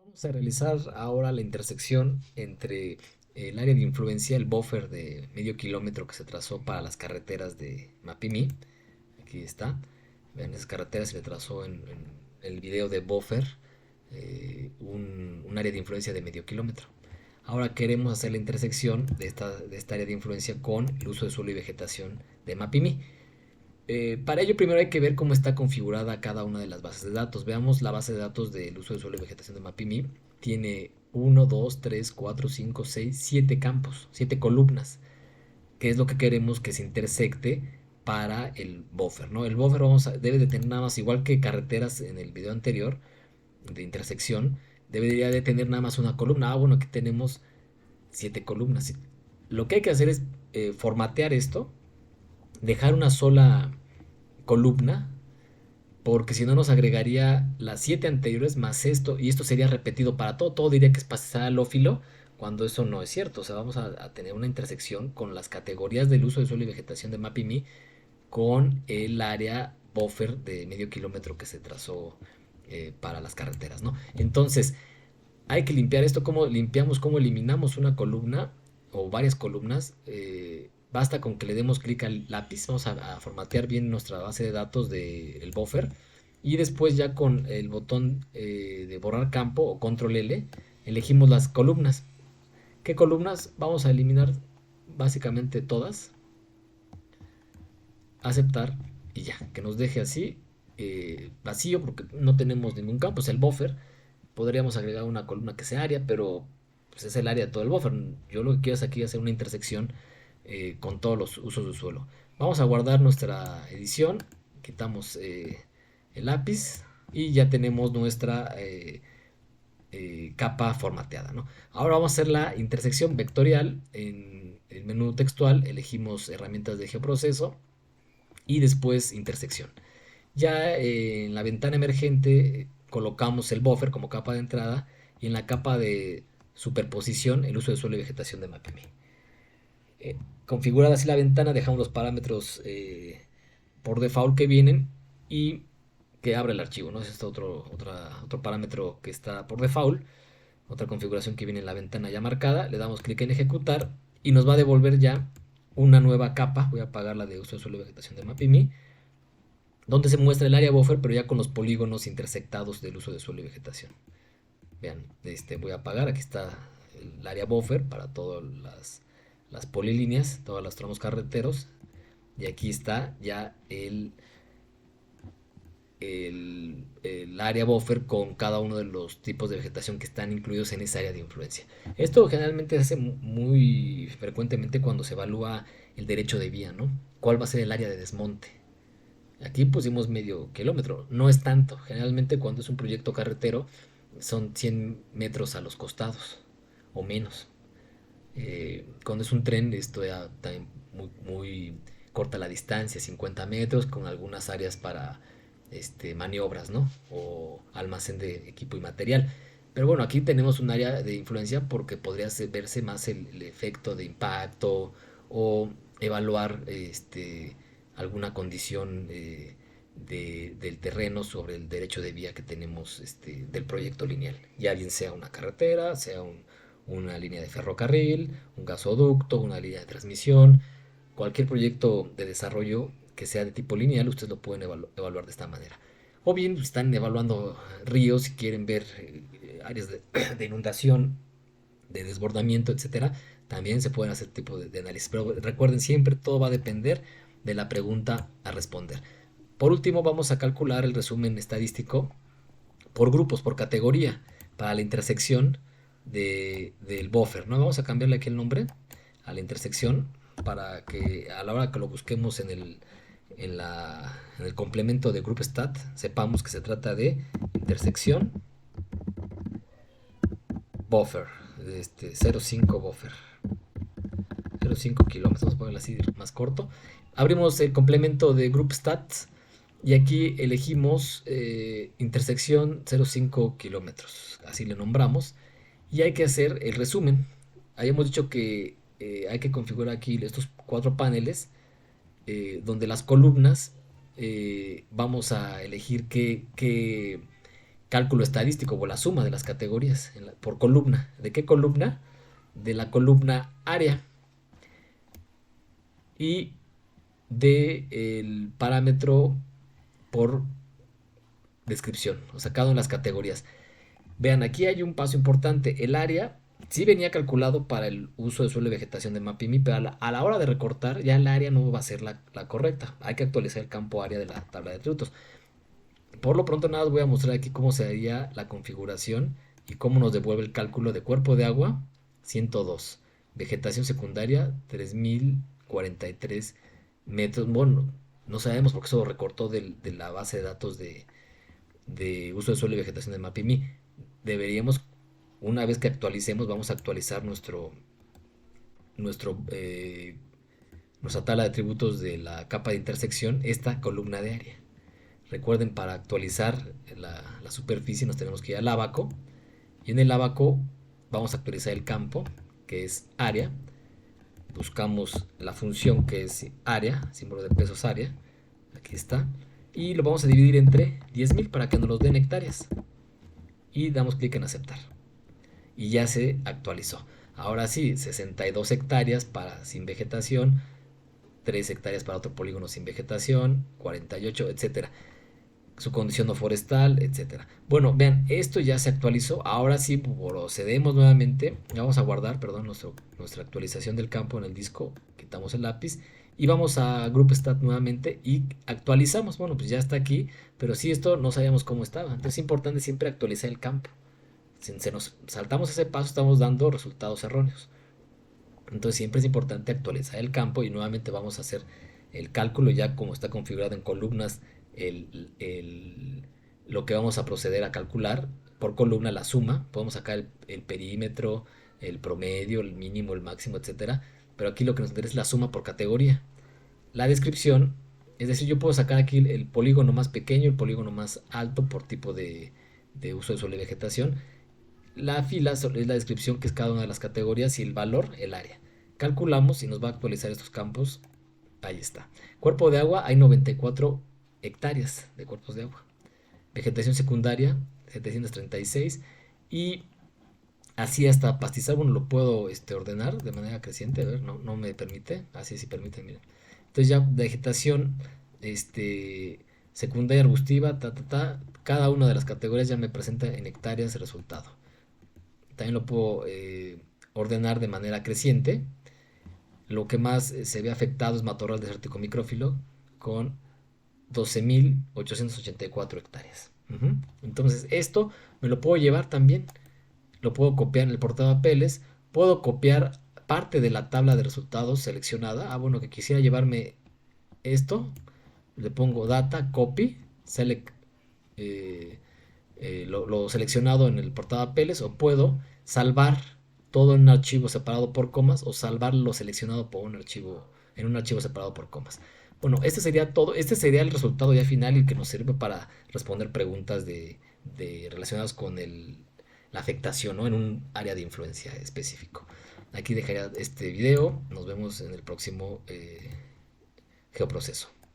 Vamos a realizar ahora la intersección entre el área de influencia, el buffer de medio kilómetro que se trazó para las carreteras de Mapimi. Aquí está. Vean, esas carreteras se le trazó en el video de buffer un área de influencia de medio kilómetro. Ahora queremos hacer la intersección de esta área de influencia con el uso de suelo y vegetación de Mapimi. Para ello primero hay que ver cómo está configurada cada una de las bases de datos. Veamos la base de datos del uso de suelo y vegetación de Mapimi. Tiene 7 campos, 7 columnas, que es lo que queremos que se intersecte para el buffer, ¿no? El buffer debe de tener nada más, igual que carreteras en el video anterior de intersección, debería de tener nada más una columna. Bueno, aquí tenemos 7 columnas. Lo que hay que hacer es formatear esto, dejar una sola columna, porque si no nos agregaría las 7 anteriores más esto, y esto sería repetido para todo. Todo diría que es pastelófilo, cuando eso no es cierto. O sea, vamos a tener una intersección con las categorías del uso de suelo y vegetación de Mapimi con el área buffer de medio kilómetro que se trazó para las carreteras, ¿no? Entonces, hay que limpiar esto. ¿Cómo limpiamos? ¿Cómo eliminamos una columna o varias columnas? Basta con que le demos clic al lápiz. Vamos a formatear bien nuestra base de datos del buffer. Y después ya con el botón de borrar campo o control L, elegimos las columnas. ¿Qué columnas? Vamos a eliminar básicamente todas. Aceptar y ya, que nos deje así vacío porque no tenemos ningún campo, es el buffer. Podríamos agregar una columna que sea área, pero pues es el área de todo el buffer. Yo lo que quiero es aquí hacer una intersección con todos los usos del suelo. Vamos a guardar nuestra edición, quitamos el lápiz y ya tenemos nuestra capa formateada, ¿no? Ahora vamos a hacer la intersección vectorial. En el menú textual elegimos herramientas de geoproceso y después intersección. Ya en la ventana emergente colocamos el buffer como capa de entrada y en la capa de superposición el uso de suelo y vegetación de Mapimi. Configurada así la ventana, dejamos los parámetros por default que vienen y que abre el archivo, ¿no? Ese es otro parámetro que está por default, otra configuración que viene en la ventana ya marcada. Le damos clic en ejecutar y nos va a devolver ya una nueva capa. Voy a apagar la de uso de suelo y vegetación de Mapimi, donde se muestra el área buffer, pero ya con los polígonos intersectados del uso de suelo y vegetación. Vean, voy a apagar, aquí está el área buffer para todas las polilíneas, todos los tramos carreteros, y aquí está ya el área buffer con cada uno de los tipos de vegetación que están incluidos en esa área de influencia. Esto generalmente se hace muy frecuentemente cuando se evalúa el derecho de vía, ¿no? ¿Cuál va a ser el área de desmonte? Aquí pusimos medio kilómetro, no es tanto. Generalmente cuando es un proyecto carretero son 100 metros a los costados o menos. Cuando es un tren esto ya también muy corta la distancia, 50 metros con algunas áreas para maniobras, ¿no? O almacén de equipo y material. Pero bueno, aquí tenemos un área de influencia porque podría verse más el efecto de impacto o evaluar alguna condición del terreno sobre el derecho de vía que tenemos del proyecto lineal. Ya bien sea una carretera, sea una línea de ferrocarril, un gasoducto, una línea de transmisión, cualquier proyecto de desarrollo que sea de tipo lineal, ustedes lo pueden evaluar de esta manera. O bien están evaluando ríos si quieren ver áreas de inundación, de desbordamiento, etcétera. También se pueden hacer tipo de análisis. Pero recuerden, siempre todo va a depender de la pregunta a responder. Por último, vamos a calcular el resumen estadístico por grupos, por categoría, para la intersección del buffer, ¿no? Vamos a cambiarle aquí el nombre a la intersección para que a la hora que lo busquemos en el complemento de group stat sepamos que se trata de intersección buffer, 0,5 buffer, 0,5 kilómetros, vamos a ponerlo así más corto. Abrimos el complemento de group stats y aquí elegimos intersección 0,5 kilómetros, así le nombramos. Y hay que hacer el resumen. Habíamos dicho que hay que configurar aquí estos 4 paneles, donde las columnas vamos a elegir cálculo estadístico o la suma de las categorías por columna. ¿De qué columna? De la columna área y del parámetro por descripción, o sacado en las categorías. Vean, aquí hay un paso importante. El área sí venía calculado para el uso de suelo y vegetación de MapIMI, pero a la hora de recortar ya el área no va a ser la correcta. Hay que actualizar el campo área de la tabla de atributos. Por lo pronto nada, os voy a mostrar aquí cómo sería la configuración y cómo nos devuelve el cálculo de cuerpo de agua 102, vegetación secundaria 3043 metros. Bueno, no sabemos porque eso lo recortó de la base de datos de uso de suelo y vegetación de MapIMI. Deberíamos, una vez que actualicemos, vamos a actualizar nuestro, nuestra tabla de atributos de la capa de intersección, esta columna de área. Recuerden, para actualizar la superficie nos tenemos que ir al abaco. Y en el abaco vamos a actualizar el campo, que es área. Buscamos la función que es área, símbolo de pesos área. Aquí está. Y lo vamos a dividir entre 10.000 para que nos los den hectáreas. Y damos clic en aceptar. Y ya se actualizó. Ahora sí, 62 hectáreas para sin vegetación, 3 hectáreas para otro polígono sin vegetación, 48, etcétera. Su condición no forestal, etcétera. Bueno, vean, esto ya se actualizó. Ahora sí procedemos nuevamente. Vamos a guardar, perdón, nuestra actualización del campo en el disco. Quitamos el lápiz y vamos a Group Stat nuevamente y actualizamos. Bueno, pues ya está aquí, pero si esto no sabíamos cómo estaba. Entonces es importante siempre actualizar el campo. Si se nos saltamos ese paso, estamos dando resultados erróneos. Entonces siempre es importante actualizar el campo y nuevamente vamos a hacer el cálculo ya como está configurado en columnas, lo que vamos a proceder a calcular por columna, la suma. Podemos sacar el perímetro, el promedio, el mínimo, el máximo, etcétera. Pero aquí lo que nos interesa es la suma por categoría. La descripción, es decir, yo puedo sacar aquí el polígono más pequeño, el polígono más alto por tipo de uso de suelo y vegetación. La fila es la descripción, que es cada una de las categorías, y el valor, el área. Calculamos y nos va a actualizar estos campos. Ahí está. Cuerpo de agua, hay 94 hectáreas de cuerpos de agua. Vegetación secundaria, 736. Y así hasta pastizal, bueno, lo puedo ordenar de manera creciente. A ver, no me permite. Así sí permite, miren. Entonces ya vegetación secundaria arbustiva, cada una de las categorías ya me presenta en hectáreas el resultado. También lo puedo ordenar de manera creciente. Lo que más se ve afectado es matorral desértico micrófilo con 12.884 hectáreas. Entonces esto me lo puedo llevar también. Lo puedo copiar en el portapapeles. Puedo copiar parte de la tabla de resultados seleccionada. Bueno, que quisiera llevarme esto. Le pongo data, copy, select, lo seleccionado en el portapapeles, o puedo salvar todo en un archivo separado por comas, o salvar lo seleccionado por un archivo en un archivo separado por comas. Bueno, este sería todo. Este sería el resultado ya final y que nos sirve para responder preguntas relacionadas con la afectación, ¿no?, en un área de influencia específico. Aquí dejaría este video. Nos vemos en el próximo geoproceso.